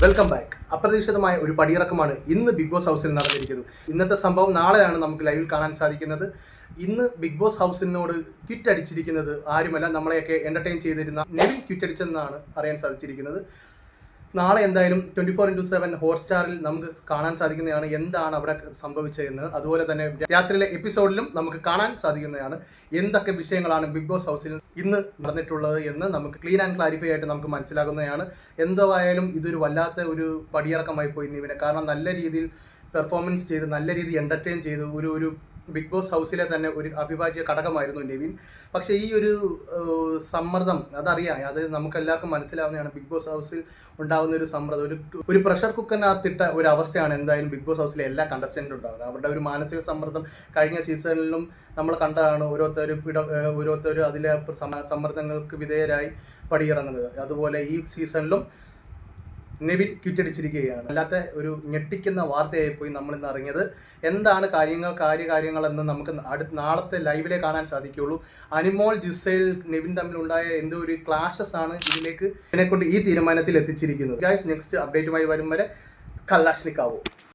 Welcome back. അപ്രതീക്ഷിതമായ ഒരു പടിയിറക്കമാണ് ഇന്ന് ബിഗ് ബോസ് ഹൗസിൽ നടന്നിരിക്കുന്നത്. ഇന്നത്തെ സംഭവം നാളെയാണ് നമുക്ക് ലൈവിൽ കാണാൻ സാധിക്കുന്നത്. ഇന്ന് ബിഗ് ബോസ് ഹൗസിനോട് ക്വിറ്റ് അടിച്ചിരിക്കുന്നത് ആരുമല്ല, നമ്മളെയൊക്കെ എൻ്റർടൈൻ ചെയ്തിരുന്ന നെവിൻ ക്വിറ്റ് അടിച്ചെന്നാണ് അറിയാൻ സാധിച്ചിരിക്കുന്നത്. നാളെ എന്തായാലും 24/7 ഹോട്ട്സ്റ്റാറിൽ നമുക്ക് കാണാൻ സാധിക്കുന്നതാണ് എന്താണ് അവിടെ സംഭവിച്ചതെന്ന്. അതുപോലെ തന്നെ രാത്രിയിലെ എപ്പിസോഡിലും നമുക്ക് കാണാൻ സാധിക്കുന്നതാണ് എന്തൊക്കെ വിഷയങ്ങളാണ് ബിഗ് ബോസ് ഹൗസിൽ ഇന്ന് നടന്നിട്ടുള്ളത് എന്ന് നമുക്ക് ക്ലീൻ ആൻഡ് ക്ലാരിഫൈ ആയിട്ട് നമുക്ക് മനസ്സിലാകുന്നതാണ്. എന്തായാലും ഇതൊരു വല്ലാത്ത ഒരു പടിയിറക്കമായി പോയി നിവിനെ. കാരണം നല്ല രീതിയിൽ പെർഫോമൻസ് ചെയ്ത് നല്ല രീതിയിൽ എൻ്റർടൈൻ ചെയ്ത് ഒരു ബിഗ് ബോസ് ഹൗസിലെ തന്നെ ഒരു അവിഭാജ്യ ഘടകമായിരുന്നു നെവിൻ. പക്ഷേ ഈ ഒരു സമ്മർദ്ദം അതറിയാം, അത് നമുക്കെല്ലാവർക്കും മനസ്സിലാവുന്നതാണ്. ബിഗ് ബോസ് ഹൗസിൽ ഉണ്ടാകുന്ന ഒരു സമ്മർദ്ദം, ഒരു പ്രഷർ കുക്കറിനകത്തിട്ട ഒരു അവസ്ഥയാണ് എന്തായാലും ബിഗ് ബോസ് ഹൗസിലെ എല്ലാ കണ്ടസ്റ്റൻറ്റും ഉണ്ടാകുന്നത്. അവരുടെ ഒരു മാനസിക സമ്മർദ്ദം കഴിഞ്ഞ സീസണിലും നമ്മൾ കണ്ടതാണ്. ഓരോരുത്തർ അതിലെ സമ്മർദ്ദങ്ങൾക്ക് വിധേയരായി പടിയിറങ്ങുന്നത്. അതുപോലെ ഈ സീസണിലും നെവിൻ ക്വിറ്റടിച്ചിരിക്കുകയാണ്. അല്ലാത്ത ഒരു ഞെട്ടിക്കുന്ന വാർത്തയായി പോയി നമ്മളിന്ന് അറിഞ്ഞത്. എന്താണ് കാര്യങ്ങളെന്ന് നമുക്ക് നാളത്തെ ലൈവിലെ കാണാൻ സാധിക്കുകയുള്ളൂ. അനിമോൾ, ജിസൈൽ, നെവിൻ തമ്മിലുണ്ടായ എന്തോ ഒരു ക്ലാഷസ് ആണ് ഇതിനെക്കൊണ്ട് ഈ തീരുമാനത്തിൽ എത്തിച്ചിരിക്കുന്നത്. ഗൈസ്, നെക്സ്റ്റ് അപ്ഡേറ്റുമായി വരും വരെ കല്ലാഷ്നിക്കാവോ.